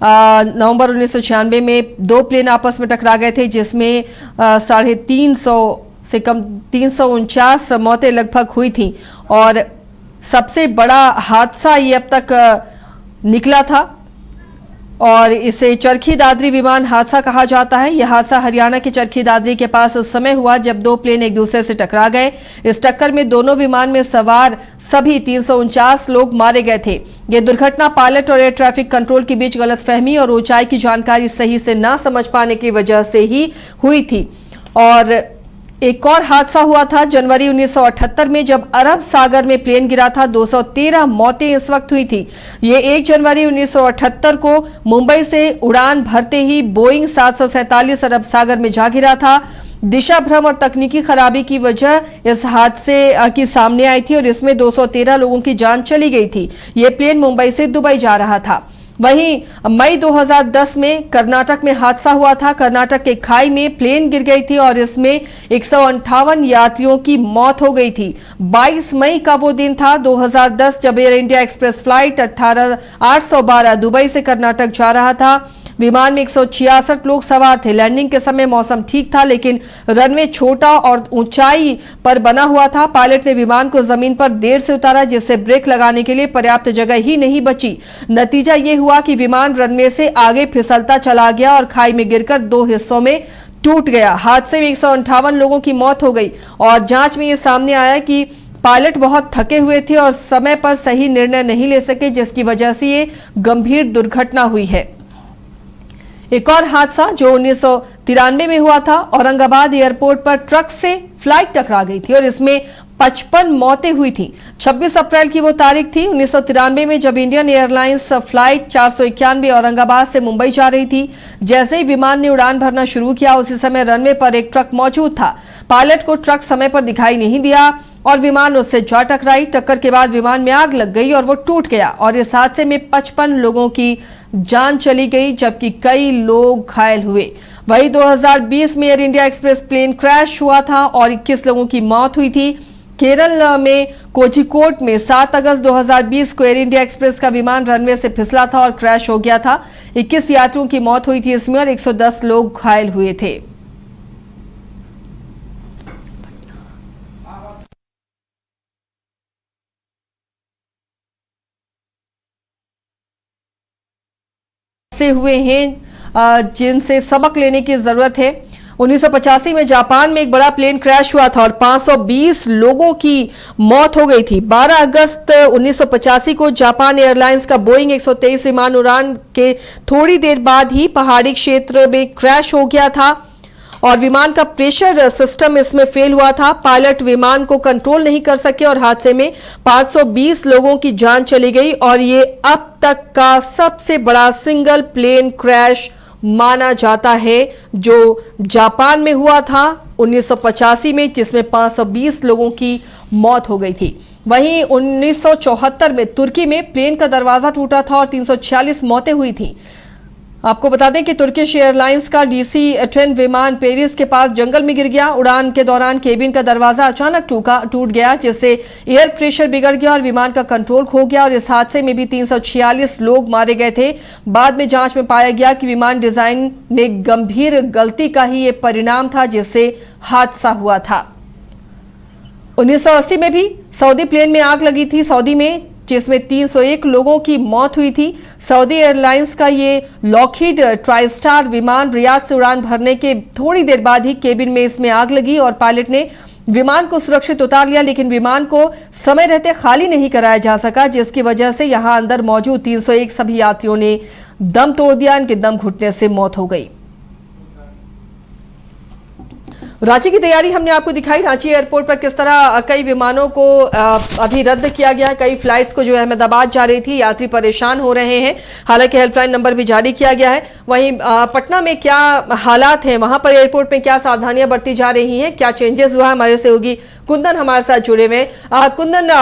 नवंबर 1996 में दो प्लेन आपस में टकरा गए थे, जिसमें 350 से कम 349 मौतें लगभग हुई थी और सबसे बड़ा हादसा ये अब तक निकला था और इसे चरखी दादरी विमान हादसा कहा जाता है। यह हादसा हरियाणा के चरखी दादरी के पास उस समय हुआ जब दो प्लेन एक दूसरे से टकरा गए। इस टक्कर में दोनों विमान में सवार सभी 349 लोग मारे गए थे। यह दुर्घटना पायलट और एयर ट्रैफिक कंट्रोल के बीच गलतफहमी और ऊंचाई की जानकारी सही से न समझ पाने की वजह से ही हुई थी। और एक और हादसा हुआ था जनवरी 1978 में, जब अरब सागर में प्लेन गिरा था। 213 मौतें इस वक्त हुई थी। ये 1 जनवरी 1978 को मुंबई से उड़ान भरते ही बोइंग 747 अरब सागर में जा गिरा था। दिशा भ्रम और तकनीकी खराबी की वजह इस हादसे की सामने आई थी और इसमें 213 लोगों की जान चली गई थी। ये प्लेन मुंबई से दुबई जा रहा था। वहीं मई 2010 में कर्नाटक में हादसा हुआ था। कर्नाटक के खाई में प्लेन गिर गई थी और इसमें 158 यात्रियों की मौत हो गई थी। 22 मई का वो दिन था 2010 जब air India express flight 812 Dubai से कर्नाटक जा रहा था। विमान में 166 लोग सवार थे। लैंडिंग के समय मौसम ठीक था, लेकिन रनवे छोटा और ऊंचाई पर बना हुआ था। पायलट ने विमान को जमीन पर देर से उतारा, जिससे ब्रेक लगाने के लिए पर्याप्त जगह ही नहीं बची। नतीजा ये हुआ कि विमान रनवे से आगे फिसलता चला गया और खाई में गिरकर 2 हिस्सों में टूट गया। हादसे में 158 लोगों की मौत हो गई और जांच में ये सामने आया कि पायलट बहुत थके हुए थे और समय पर सही निर्णय नहीं ले सके, जिसकी वजह से ये गंभीर दुर्घटना हुई है। एक और हादसा जो 1993 में हुआ था। औरंगाबाद एयरपोर्ट पर ट्रक से फ्लाइट टकरा गई थी और इसमें 55 मौतें हुई थी। 26 अप्रैल की वो तारीख थी 1993 में, जब इंडियन एयरलाइंस फ्लाइट 491 औरंगाबाद से मुंबई जा रही थी। जैसे ही विमान ने उड़ान भरना शुरू किया, उसी समय रनवे पर एक ट्रक मौजूद था। पायलट को ट्रक समय पर दिखाई नहीं दिया और विमान उससे जा टकराई। टक्कर के बाद विमान में आग लग गई और वो टूट गया और इस हादसे में 55 लोगों की जान चली गई, जबकि कई लोग घायल हुए। वही 2020 में Air India Express plane crash हुआ था और 21 लोगों की मौत हुई थी। केरल में कोझिकोड में 7 अगस्त 2020 को एयर इंडिया एक्सप्रेस का विमान रनवे से फिसला था और क्रैश हो गया था। 21 यात्रियों की मौत हुई थी इसमें और 110 लोग घायल हुए थे। से हुए हैं जिनसे सबक लेने की जरूरत है। 1985 में जापान में एक बड़ा प्लेन क्रैश हुआ था और 520 लोगों की मौत हो गई थी। 12 अगस्त 1985 को जापान एयरलाइंस का बोइंग 123 विमान उड़ान के थोड़ी देर बाद ही पहाड़ी क्षेत्र में क्रैश हो गया था और विमान का प्रेशर सिस्टम इसमें फेल हुआ था। पायलट विमान को कंट्रोल नहीं कर सके और हादसे में 520 लोगों की जान चली गई और ये अब तक का सबसे बड़ा सिंगल प्लेन क्रैश माना जाता है, जो जापान में हुआ था 1985 में, जिसमें 520 लोगों की मौत हो गई थी। वहीं 1974 में तुर्की में प्लेन का दरवाजा टूटा था और 346 मौतें हुई थी। आपको बता दें कि तुर्किश एयरलाइंस का DC-10 विमान पेरिस के पास जंगल में गिर गया। उड़ान के दौरान केबिन का दरवाजा अचानक टूट गया, जिससे एयर प्रेशर बिगड़ गया और विमान का कंट्रोल खो गया और इस हादसे में भी 346 लोग मारे गए थे। बाद में जांच में पाया गया कि विमान डिजाइन में गंभीर गलती का ही ये परिणाम था, जिससे हादसा हुआ था। 1980 में भी सऊदी प्लेन में आग लगी थी सऊदी में, जिसमें 301 लोगों की मौत हुई थी। सऊदी एयरलाइंस का ये लॉकहीड ट्राइस्टार विमान रियाद से उड़ान भरने के थोड़ी देर बाद ही केबिन में इसमें आग लगी और पायलट ने विमान को सुरक्षित उतार लिया, लेकिन विमान को समय रहते खाली नहीं कराया जा सका, जिसकी वजह से यहां अंदर मौजूद 301 सभी यात्रियों ने दम तोड़ दिया। इनके दम घुटने से मौत हो गई। रांची की तैयारी हमने आपको दिखाई। रांची एयरपोर्ट पर किस तरह कई विमानों को अभी रद्द किया गया है। कई फ्लाइट्स को जो अहमदाबाद जा रही थी, यात्री परेशान हो रहे हैं। हालांकि हेल्पलाइन नंबर भी जारी किया गया है। वहीं पटना में क्या हालात हैं, वहां पर एयरपोर्ट में क्या सावधानियां बरती जा रही हैं, क्या चेंजेस हुआ है, हमारे सहयोगी कुंदन हमारे साथ जुड़े हुए हैं। कुंदन,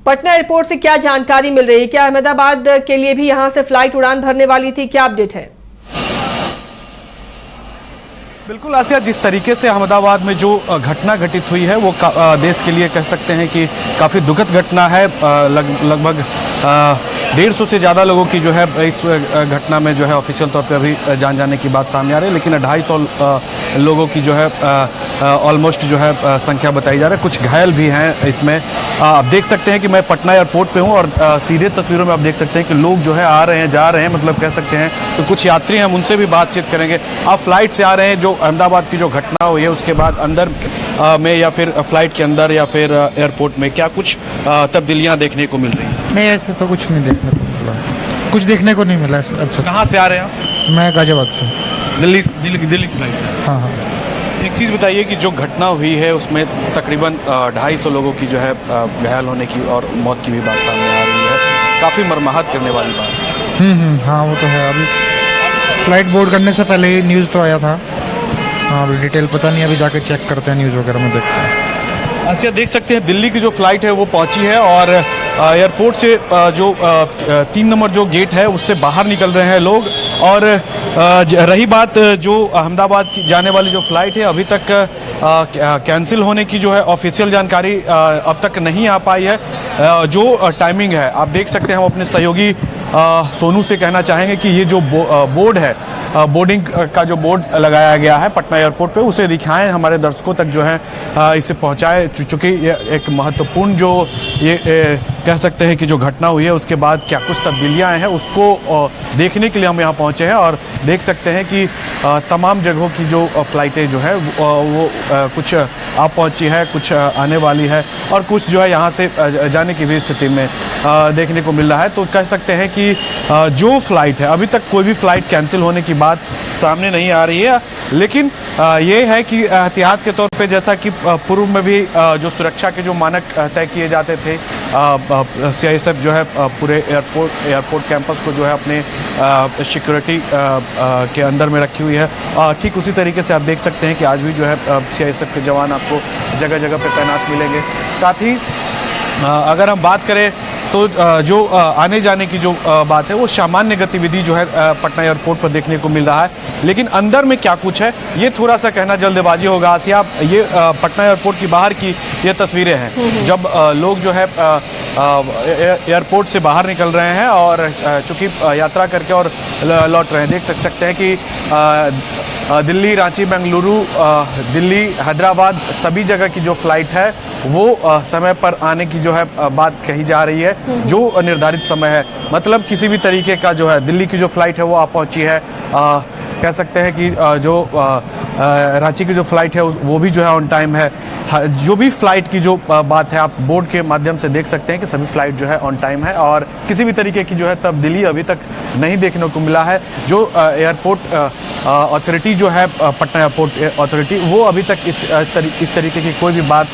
पटना एयरपोर्ट से क्या जानकारी मिल रही है? क्या अहमदाबाद के लिए भी यहाँ से फ्लाइट उड़ान भरने वाली थी? क्या अपडेट है? बिल्कुल आसिया, जिस तरीके से अहमदाबाद में जो घटना घटित हुई है वो देश के लिए कह सकते हैं कि काफ़ी दुखद घटना है। लगभग 150 से ज़्यादा लोगों की जो है इस घटना में जो है ऑफिशियल तौर पे अभी जान जाने की बात सामने आ रही है, लेकिन 250 लोगों की जो है ऑलमोस्ट जो है संख्या बताई जा रही है। कुछ घायल भी हैं इसमें। आप देख सकते हैं कि मैं पटना एयरपोर्ट पे हूँ और सीधे तस्वीरों में आप देख सकते हैं कि लोग जो है आ रहे हैं, जा रहे हैं, मतलब कह सकते हैं। तो कुछ यात्री हैं, हम उनसे भी बातचीत करेंगे। आप फ्लाइट से आ रहे हैं, जो अहमदाबाद की जो घटना हुई है उसके बाद अंदर में या फिर फ्लाइट के अंदर या फिर एयरपोर्ट में क्या कुछ तब्दीलियाँ देखने को मिल रही हैं? नहीं, ऐसे तो कुछ नहीं देखने को मिला, कुछ देखने को नहीं मिला। अच्छा, कहाँ से आ रहे हैं आप? मैं गाजियाबाद से। दिल्ली की फ्लाइट से? हाँ हाँ। एक चीज़ बताइए कि जो घटना हुई है उसमें तकरीबन 250 लोगों की जो है घायल होने की और मौत की भी बात सामने आ रही है। काफ़ी मर्माहत करने वाली बात। हाँ, वो तो है। अभी फ्लाइट बोर्ड करने से पहले ही न्यूज़ तो आया था। हाँ, अभी डिटेल पता नहीं, अभी जाके चेक करते हैं, न्यूज़ वगैरह में देखते हैं। अच्छा, देख सकते हैं दिल्ली की जो फ्लाइट है वो पहुंची है और एयरपोर्ट से जो 3 नंबर जो गेट है उससे बाहर निकल रहे हैं लोग। और रही बात जो अहमदाबाद की जाने वाली जो फ्लाइट है, अभी तक कैंसिल होने की जो है ऑफिशियल जानकारी अब तक नहीं आ पाई है। जो टाइमिंग है आप देख सकते हैं, हम अपने सहयोगी सोनू से कहना चाहेंगे कि ये जो बोर्ड है, बोर्डिंग का जो बोर्ड लगाया गया है पटना एयरपोर्ट पे, उसे दिखाएं हमारे दर्शकों तक जो है इसे पहुंचाए, चूँकि ये एक महत्वपूर्ण जो ये कह सकते हैं कि जो घटना हुई है उसके बाद क्या कुछ तब्दीलियां आए हैं उसको देखने के लिए हम यहाँ पहुंचे हैं। और देख सकते हैं कि तमाम जगहों की जो फ्लाइटें जो है वो कुछ आ पहुंची है, कुछ आने वाली है और कुछ जो है यहाँ से जाने की भी स्थिति में देखने को मिल रहा है। तो कह सकते हैं कि जो फ्लाइट है, अभी तक कोई भी फ्लाइट कैंसिल होने की बात सामने नहीं आ रही है, लेकिन ये है कि एहतियात के तौर पे, जैसा कि पूर्व में भी जो सुरक्षा के जो मानक तय किए जाते थे, CISF जो है पूरे एयरपोर्ट कैंपस को जो है अपने सिक्योरिटी के अंदर में रखी हुई है। ठीक उसी तरीके से आप देख सकते हैं कि आज भी जो है CISF के जवान आपको जगह जगह पे तैनात मिलेंगे। साथ ही अगर हम बात करें तो जो आने जाने की जो बात है वो सामान्य गतिविधि जो है पटना एयरपोर्ट पर देखने को मिल रहा है, लेकिन अंदर में क्या कुछ है ये थोड़ा सा कहना जल्दबाजी होगा। आसिया, ये पटना एयरपोर्ट की बाहर की ये तस्वीरें हैं जब लोग जो है एयरपोर्ट से बाहर निकल रहे हैं और चूँकि यात्रा करके और लौट रहे हैं। देख सकते हैं कि दिल्ली, रांची, बेंगलुरु, दिल्ली, हैदराबाद, सभी जगह की जो फ्लाइट है वो समय पर आने की जो है बात कही जा रही है, जो निर्धारित समय है। मतलब किसी भी तरीके का जो है दिल्ली की जो फ्लाइट है वो आ पहुंची है। कह सकते हैं कि जो रांची की जो फ्लाइट है वो भी जो है ऑन टाइम है। जो भी फ्लाइट की जो बात है आप बोर्ड के माध्यम से देख सकते हैं कि सभी फ्लाइट जो है ऑन टाइम है और किसी भी तरीके की जो है तब्दीली अभी तक नहीं देखने को मिला है। जो एयरपोर्ट अथॉरिटी जो है पटना एयरपोर्ट अथॉरिटी, वो अभी तक इस तरीके की कोई भी बात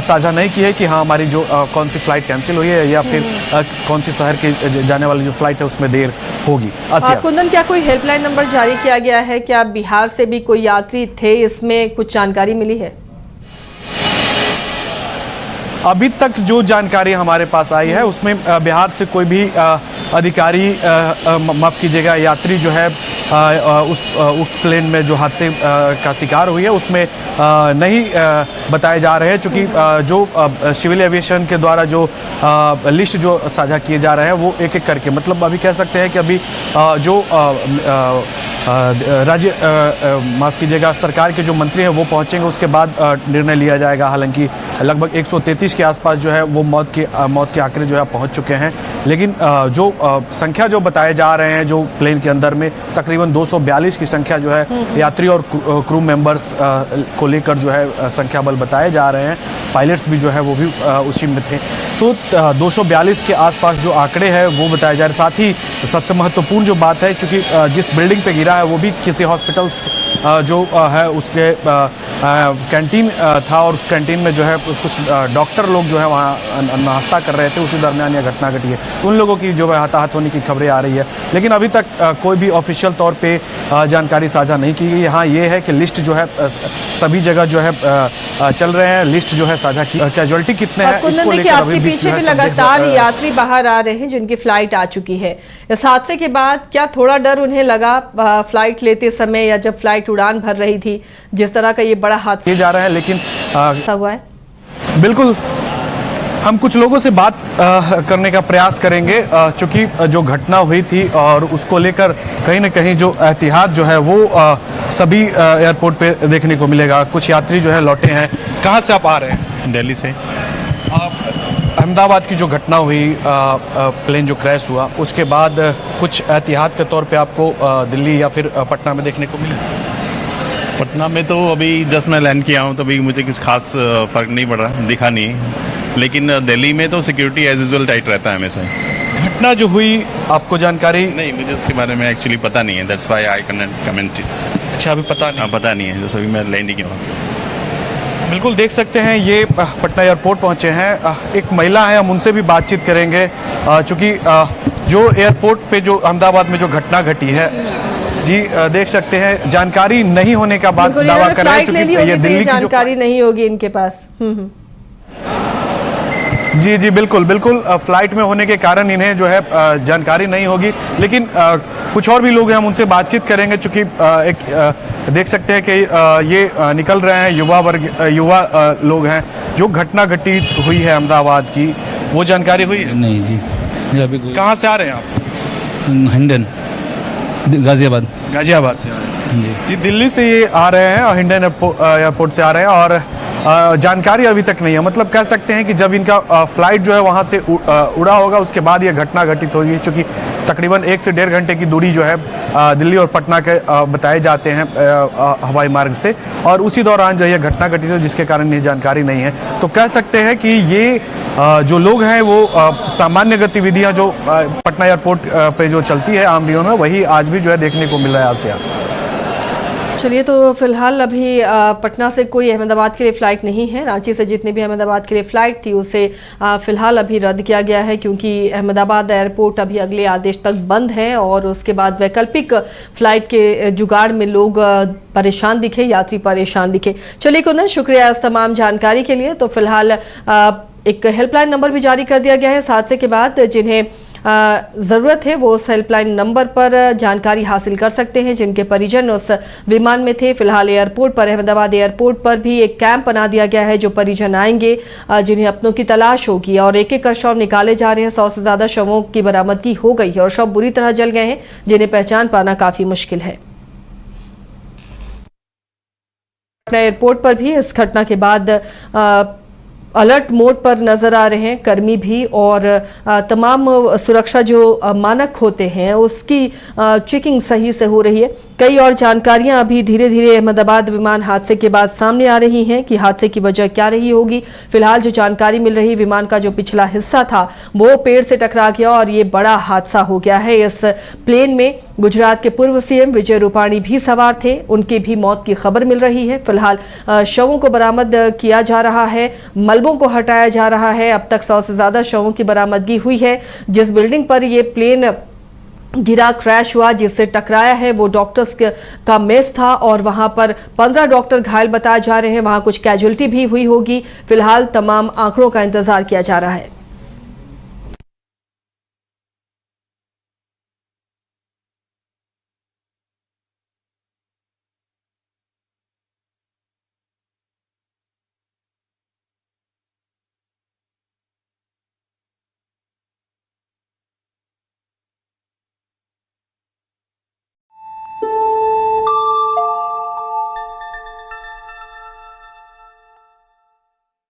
साझा नहीं की है कि हाँ हमारी जो कौन सी फ़्लाइट कैंसिल हुई है या फिर कौन सी शहर के जाने वाली जो फ़्लाइट है उसमें देर होगी। कुंदन, क्या कोई हेल्पलाइन नंबर जारी किया गया है? क्या बिहार से भी कोई यात्री थे? इसमें कुछ जानकारी मिली है? अभी तक जो जानकारी हमारे पास आई है उसमें बिहार से कोई भी अधिकारी, माफ़ कीजिएगा, यात्री जो है उस प्लेन में जो हादसे का शिकार हुई है उसमें नहीं बताए जा रहे हैं, चूँकि जो सिविल एविएशन के द्वारा जो लिस्ट जो साझा किए जा रहे हैं वो एक एक करके, मतलब अभी कह सकते हैं कि अभी जो राज्य माफ़ कीजिएगा सरकार के जो मंत्री हैं वो पहुंचेंगे, उसके बाद निर्णय लिया जाएगा। हालांकि लगभग 133 के आसपास जो है वो मौत के आंकड़े जो है पहुंच चुके हैं, लेकिन जो संख्या जो बताए जा रहे हैं जो प्लेन के अंदर में तकरीबन 242 की संख्या जो है यात्री और क्रू मेंबर्स को लेकर जो है संख्या बल बताए जा रहे हैं। पायलट्स भी जो है वो भी उसी में थे। तो 242 के आसपास जो आंकड़े हैं वो बताए जा रहे हैं। साथ ही सबसे महत्वपूर्ण जो बात है, क्योंकि जिस बिल्डिंग पे गिरा है वो भी किसी हॉस्पिटल्स जो है उसके कैंटीन था और उस कैंटीन में जो है कुछ डॉक्टर लोग जो है वहाँ नाश्ता कर रहे थे, उसी दरमियान यह घटना घटी है। उन लोगों की जो है हताहत होने की खबरें आ रही है, लेकिन अभी तक कोई भी ऑफिशियल तौर पे जानकारी साझा नहीं की गई। हाँ, ये है कि लिस्ट जो है सभी जगह जो है चल रहे हैं, लिस्ट जो है साझा की। कैजुअलिटी कितने हैं इसको लेकर आपके पीछे भी लगातार यात्री बाहर आ रहे हैं जिनकी फ्लाइट आ चुकी है। इस हादसे के बाद क्या थोड़ा डर उन्हें लगा फ्लाइट लेते समय या जब फ्लाइट उड़ान भर रही थी, जिस तरह का ये बड़ा हादसा जा रहा है? लेकिन हुआ है। बिल्कुल हम कुछ लोगों से बात करने का प्रयास करेंगे, चूंकि जो घटना हुई थी और उसको लेकर कहीं ना कहीं जो एहतियात जो है वो सभी एयरपोर्ट पे देखने को मिलेगा। कुछ यात्री जो है लौटे हैं। कहाँ से आप आ रहे हैं? दिल्ली से। अहमदाबाद की जो घटना हुई, प्लेन जो क्रैश हुआ, उसके बाद कुछ एहतियात के तौर पे आपको दिल्ली या फिर पटना में देखने को मिला? पटना में तो अभी जस्ट मैं लैंड किया हूँ, तो अभी मुझे कुछ खास फ़र्क नहीं पड़ रहा, दिखा नहीं। लेकिन दिल्ली में तो सिक्योरिटी एज यूजुअल टाइट रहता है हमेशा। घटना जो हुई आपको जानकारी? नहीं, मुझे उसके बारे में एक्चुअली पता नहीं है, that's why I can comment. अच्छा, अभी पता नहीं? पता नहीं है, जैसे अभी मैं लैंड ही किया हूँ। बिल्कुल देख सकते हैं, ये पटना एयरपोर्ट पहुंचे हैं। एक महिला है, हम उनसे भी बातचीत करेंगे, चूँकि जो एयरपोर्ट पे जो अहमदाबाद में जो घटना घटी है, जी देख सकते हैं, जानकारी नहीं होने का बात दावा कर रहे हैं, चूंकि ये दिल्ली की जानकारी नहीं होगी इनके पास। जी जी बिल्कुल बिल्कुल, फ्लाइट में होने के कारण इन्हें जो है जानकारी नहीं होगी। लेकिन कुछ और भी लोग हैं, हम उनसे बातचीत करेंगे, चूँकि देख सकते हैं कि ये निकल रहे हैं, युवा लोग हैं। जो घटना घटी हुई है अहमदाबाद की, वो जानकारी हुई है? नहीं जी, ये अभी कहाँ से आ रहे हैं आप? हिंडन, गाजियाबाद। गाजियाबाद से आ रहे हैं जी। जी, दिल्ली से ये आ रहे हैं, हिंडन एयरपोर्ट से आ रहे हैं, और जानकारी अभी तक नहीं है। मतलब कह सकते हैं कि जब इनका फ्लाइट जो है वहाँ से उड़ा होगा, उसके बाद ये घटना घटित होगी, चूँकि तकरीबन 1 से 1.5 घंटे की दूरी जो है दिल्ली और पटना के बताए जाते हैं हवाई मार्ग से, और उसी दौरान जो ये घटना घटित है, जिसके कारण ये जानकारी नहीं है। तो कह सकते हैं कि ये जो लोग हैं वो सामान्य गतिविधियाँ जो पटना एयरपोर्ट पे जो चलती है आम दिनों में, वही आज भी जो है देखने को मिल रहा है आसिया। चलिए, तो फिलहाल अभी पटना से कोई अहमदाबाद के लिए फ़्लाइट नहीं है। रांची से जितनी भी अहमदाबाद के लिए फ़्लाइट थी उसे फ़िलहाल अभी रद्द किया गया है, क्योंकि अहमदाबाद एयरपोर्ट अभी अगले आदेश तक बंद है, और उसके बाद वैकल्पिक फ़्लाइट के जुगाड़ में लोग परेशान दिखे, यात्री परेशान दिखे। चलिए कुंदन, शुक्रिया इस तमाम जानकारी के लिए। तो फिलहाल एक हेल्पलाइन नंबर भी जारी कर दिया गया है इस हादसे के बाद। जिन्हें ज़रूरत है वो उस हेल्पलाइन नंबर पर जानकारी हासिल कर सकते हैं, जिनके परिजन उस विमान में थे। फिलहाल एयरपोर्ट पर, अहमदाबाद एयरपोर्ट पर भी एक कैंप बना दिया गया है। जो परिजन आएंगे, जिन्हें अपनों की तलाश होगी, और एक एक कर शव निकाले जा रहे हैं। 100 से ज़्यादा शवों की बरामदगी हो गई है, और शव बुरी तरह जल गए हैं, जिन्हें पहचान पाना काफ़ी मुश्किल है। एयरपोर्ट पर भी इस घटना के बाद अलर्ट मोड पर नजर आ रहे हैं कर्मी भी, और तमाम सुरक्षा जो मानक होते हैं उसकी चेकिंग सही से हो रही है। कई और जानकारियां अभी धीरे धीरे अहमदाबाद विमान हादसे के बाद सामने आ रही हैं कि हादसे की वजह क्या रही होगी। फिलहाल जो जानकारी मिल रही, विमान का जो पिछला हिस्सा था वो पेड़ से टकरा गया, और ये बड़ा हादसा हो गया है। इस प्लेन में गुजरात के पूर्व सीएम विजय रूपाणी भी सवार थे, उनकी भी मौत की खबर मिल रही है। फिलहाल शवों को बरामद किया जा रहा है, मलबों को हटाया जा रहा है। अब तक 100 से ज्यादा शवों की बरामदगी हुई है। जिस बिल्डिंग पर ये प्लेन गिरा, क्रैश हुआ, जिससे टकराया है, वो डॉक्टर्स का मेस था, और वहां पर 15 डॉक्टर घायल बताए जा रहे हैं। वहां कुछ कैजुअल्टी भी हुई होगी। फिलहाल तमाम आंकड़ों का इंतजार किया जा रहा है।